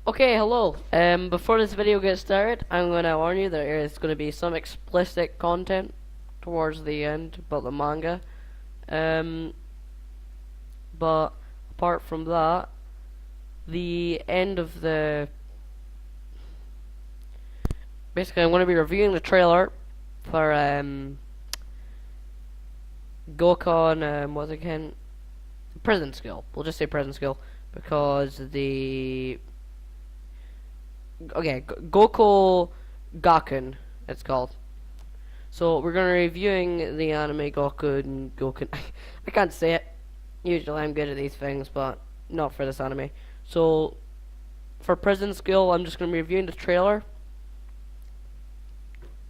Okay, hello. Before this video gets started, I'm gonna warn you there is gonna be some explicit content towards the end about the manga. Um, but apart from that, the end of the basically I'm gonna be reviewing the trailer for Gokon what's it again? Prison School. We'll just say Prison School because the Goku Gakuen it's called. So we're gonna reviewing the anime Gokuen. I can't say it. Usually I'm good at these things, but not for this anime. So for Prison School, I'm just gonna be reviewing the trailer.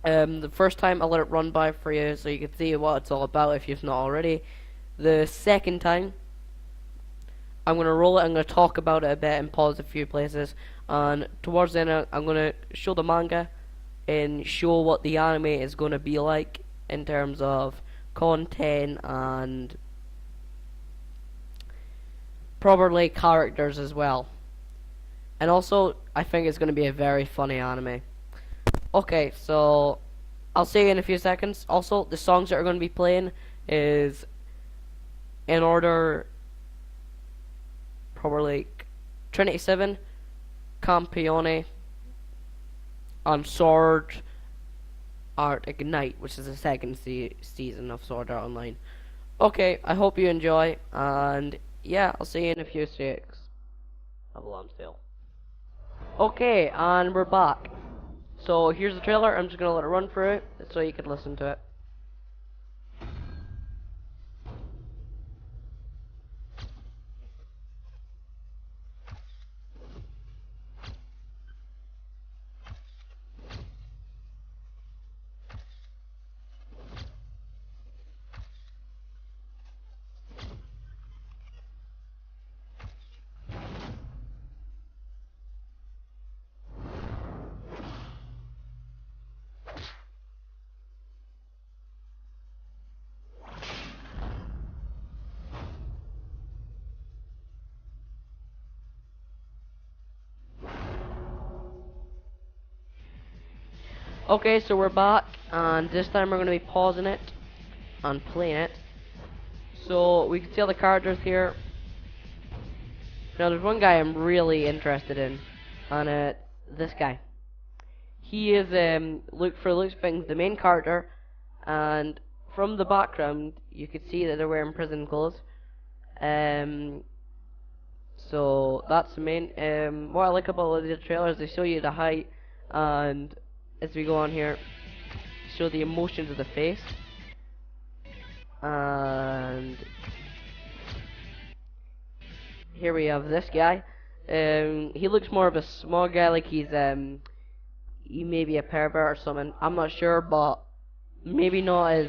The first time I'll let it run by for you so you can see what it's all about if you've not already. The second time I'm gonna roll it. I'm gonna talk about it a bit and pause a few places. And towards the end, I'm gonna show the manga and show what the anime is gonna be like in terms of content and probably characters as well. And also, I think it's gonna be a very funny anime. Okay, so I'll see you in a few seconds. Also, the songs that are gonna be playing is in order. Probably Trinity 7, Campione, and Sword Art Ignite, which is the second season of Sword Art Online. Okay, I hope you enjoy, and yeah, I'll see you in a few seconds. I'm still. Okay, and we're back. So here's the trailer. I'm just gonna let it run through it so you can listen to it. Okay, so we're back, and this time we're going to be pausing it and playing it. So we can see all the characters here. Now there's one guy I'm really interested in, and this guy. He is for looks things the main character, and from the background you could see that they're wearing prison clothes. Um, so that's the main. What I like about the trailers, they show you the height, and as we go on here, show the emotions of the face, and here we have this guy. He looks more of a small guy, like he may be a pervert or something. I'm not sure, but maybe not as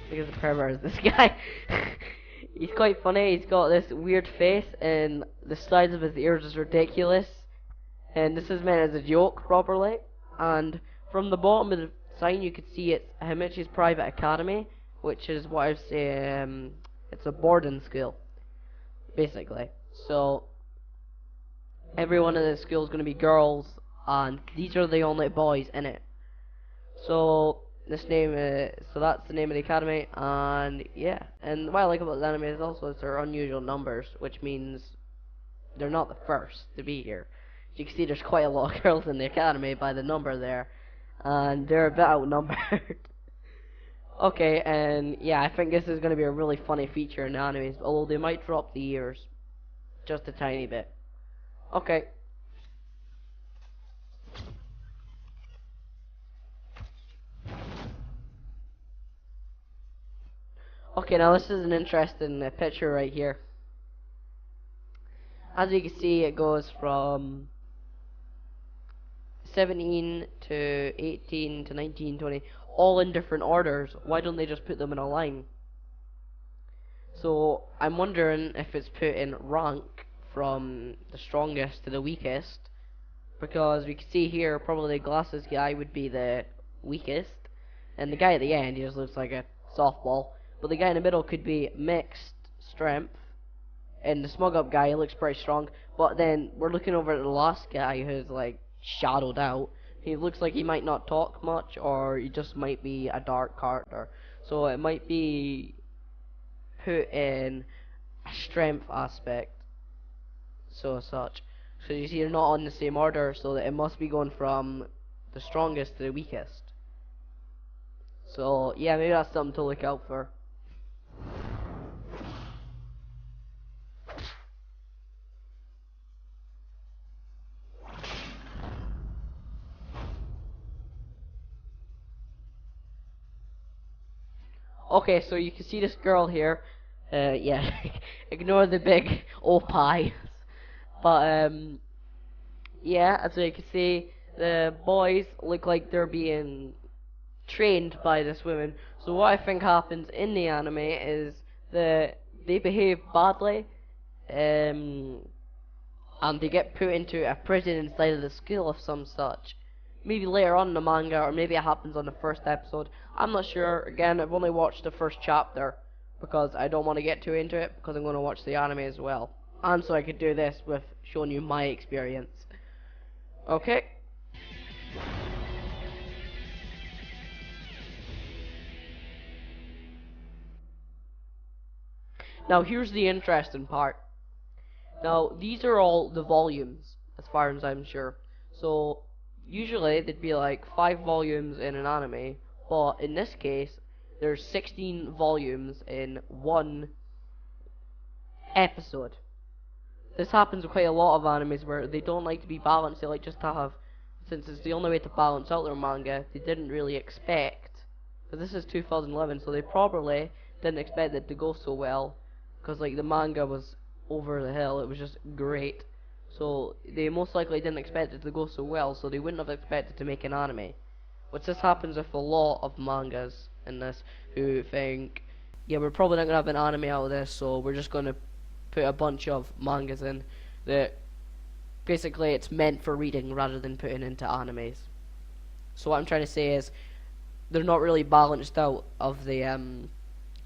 big as a pervert as this guy. He's quite funny. He's got this weird face, and the size of his ears is ridiculous. And this is meant as a joke, properly. And from the bottom of the sign, you can see it's Himichi's Private Academy, which is what I say. It's a boarding school, basically. So everyone in the school is going to be girls, and these are the only boys in it. So so that's the name of the academy, and yeah. And what I like about the anime is also it's their unusual numbers, which means they're not the first to be here. As you can see, there's quite a lot of girls in the academy by the number there, and they're a bit outnumbered. Okay, and yeah, I think this is going to be a really funny feature in the animes, although they might drop the ears just a tiny bit. Okay. Okay, now this is an interesting picture right here. As you can see, it goes from 17 to 18 to 19, 20, all in different orders. Why don't they just put them in a line? So I'm wondering if it's put in rank from the strongest to the weakest, because we can see here probably the glasses guy would be the weakest, and the guy at the end, he just looks like a softball. But the guy in the middle could be mixed strength, And the smug up guy, he looks pretty strong. But then we're looking over at the last guy who's like shadowed out. He looks like he might not talk much, or he just might be a dark character. So it might be put in a strength aspect, so as such. So you see, they're not on the same order, so that it must be going from the strongest to the weakest. So yeah, maybe that's something to look out for. Okay, so you can see this girl here. Yeah, ignore the big opie. But yeah, as you can see, the boys look like they're being trained by this woman. So what I think happens in the anime is that they behave badly, and they get put into a prison inside of the school of some such. Maybe later on in the manga, or maybe it happens on the first episode. I'm not sure. Again, I've only watched the first chapter because I don't want to get too into it, because I'm going to watch the anime as well. And so I could do this with showing you my experience. Okay. Now here's the interesting part. Now these are all the volumes, as far as I'm sure. So usually they'd be like 5 volumes in an anime, but in this case there's 16 volumes in one episode. This happens with quite a lot of animes where they don't like to be balanced. They like just to have, since it's the only way to balance out their manga, they didn't really expect, because this is 2011, so they probably didn't expect it to go so well, because like the manga was over the hill. It was just great. So they most likely didn't expect it to go so well, so they wouldn't have expected to make an anime. Which this happens with a lot of mangas in this, who think, yeah, we're probably not going to have an anime out of this, so we're just going to put a bunch of mangas in that basically it's meant for reading rather than putting into animes. So what I'm trying to say is they're not really balanced out of the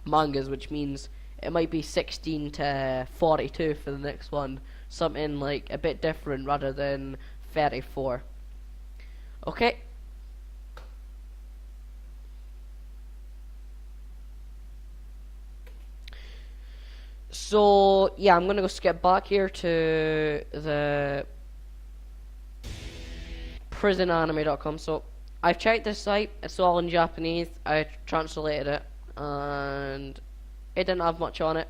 mangas, which means it might be 16 to 42 for the next one, something like a bit different rather than 34. Okay. So yeah, I'm gonna go skip back here to the prisonanime.com. So I've checked this site. It's all in Japanese. I translated it, and it didn't have much on it.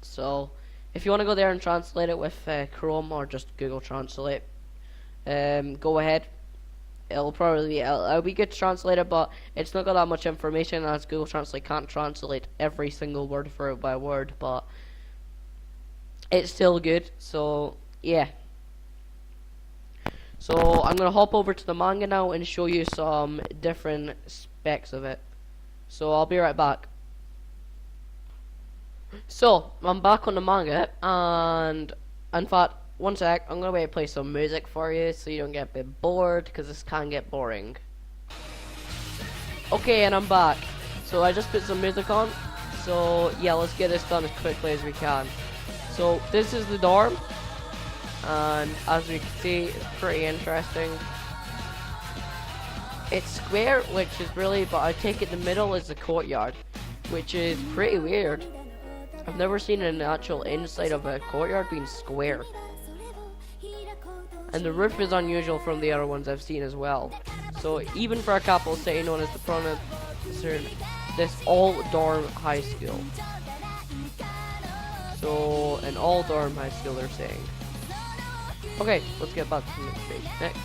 So if you want to go there and translate it with Chrome or just Google Translate, go ahead. It'll be good to translate it, but it's not got that much information, as Google Translate can't translate every single word for it by word, but it's still good. So yeah. So I'm gonna hop over to the manga now and show you some different specs of it. So I'll be right back. So I'm back on the manga, and in fact, one sec, I'm gonna wait to play some music for you so you don't get a bit bored, because this can get boring. Okay, and I'm back. So I just put some music on. So yeah, let's get this done as quickly as we can. So this is the dorm, and as we can see, it's pretty interesting. It's square, which is really, but I take it the middle is the courtyard, which is pretty weird. I've never seen an actual inside of a courtyard being square. And the roof is unusual from the other ones I've seen as well. So even for a capital city known as the prominent concern, this all dorm high school. So an all dorm high school, they're saying. Okay, let's get back to the next page. Next.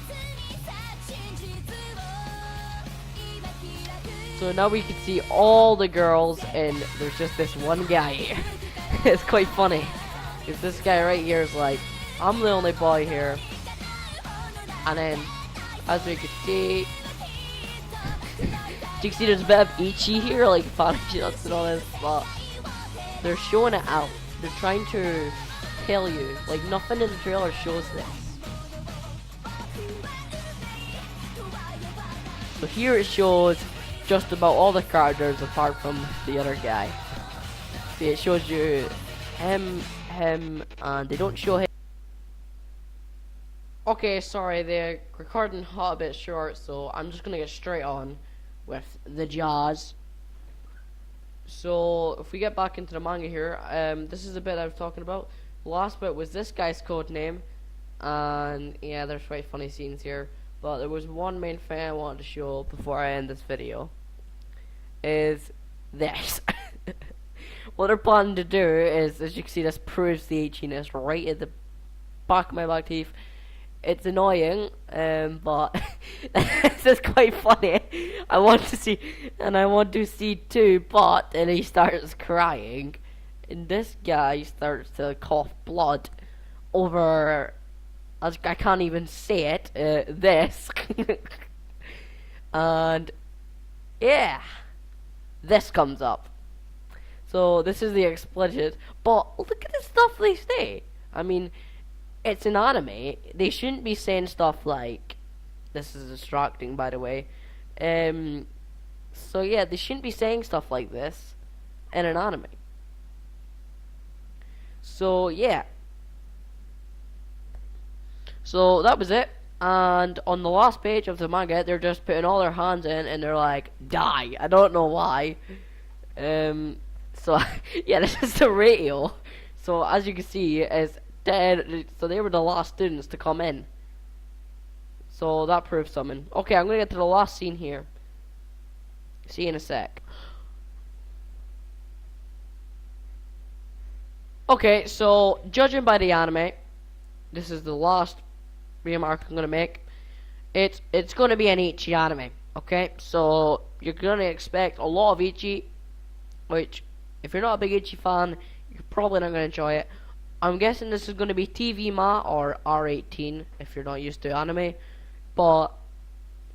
So now we can see all the girls, and there's just this one guy here. It's quite funny, because this guy right here is like, I'm the only boy here. And then, as we can see, you can see there's a bit of Ichi here, like Panic Nuts and all this, but they're showing it out. They're trying to tell you, like nothing in the trailer shows this. So here it shows just about all the characters apart from the other guy. See, it shows you him him, and they don't show him. Okay, sorry, the recording got a bit short, so I'm just gonna get straight on with the jazz. So if we get back into the manga here, this is the bit I was talking about. The last bit was this guy's code name, and yeah, there's quite funny scenes here. But there was one main thing I wanted to show before I end this video. Is this. What they're planning to do is, as you can see, this proves the itchiness right at the back of my back teeth. It's annoying, but this is quite funny. I want to see too, but then he starts crying, and this guy starts to cough blood over, as I can't even say it, this, and yeah, this comes up. So this is the explicit, but look at the stuff they say. I mean, it's an anime. They shouldn't be saying stuff like, this is distracting, by the way. So yeah, they shouldn't be saying stuff like this in an anime. So yeah. So that was it. And on the last page of the manga, they're just putting all their hands in, and they're like, die. I don't know why. So yeah, this is the ratio. So as you can see, it's dead. So they were the last students to come in. So that proves something. Okay, I'm gonna get to the last scene here. See you in a sec. Okay, so judging by the anime, this is the last remark I'm gonna make. It's gonna be an Ichi anime. Okay, so you're gonna expect a lot of Ichi, which if you're not a big Ichi fan, you're probably not gonna enjoy it. I'm guessing this is gonna be TV Ma or R18 if you're not used to anime. But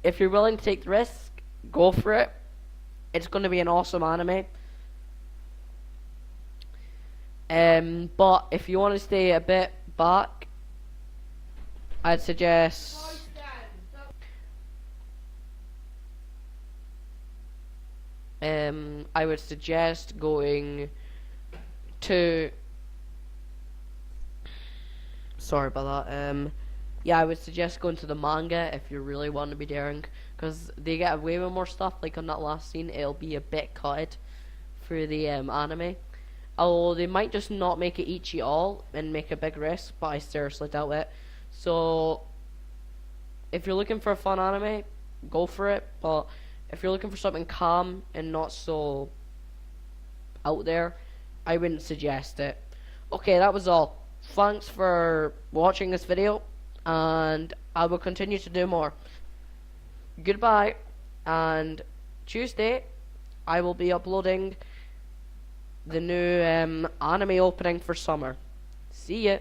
if you're willing to take the risk, go for it. It's gonna be an awesome anime. But if you want to stay a bit back, I'd suggest I would suggest going to, sorry about that, yeah, I would suggest going to the manga if you really want to be daring, because they get away with more stuff. Like on that last scene, it'll be a bit cut for the anime. Although they might just not make it Ichi all and make a big risk, but I seriously doubt it. So if you're looking for a fun anime, go for it. But if you're looking for something calm and not so out there, I wouldn't suggest it. Okay, that was all. Thanks for watching this video, and I will continue to do more. Goodbye, and Tuesday I will be uploading the new anime opening for summer. See ya.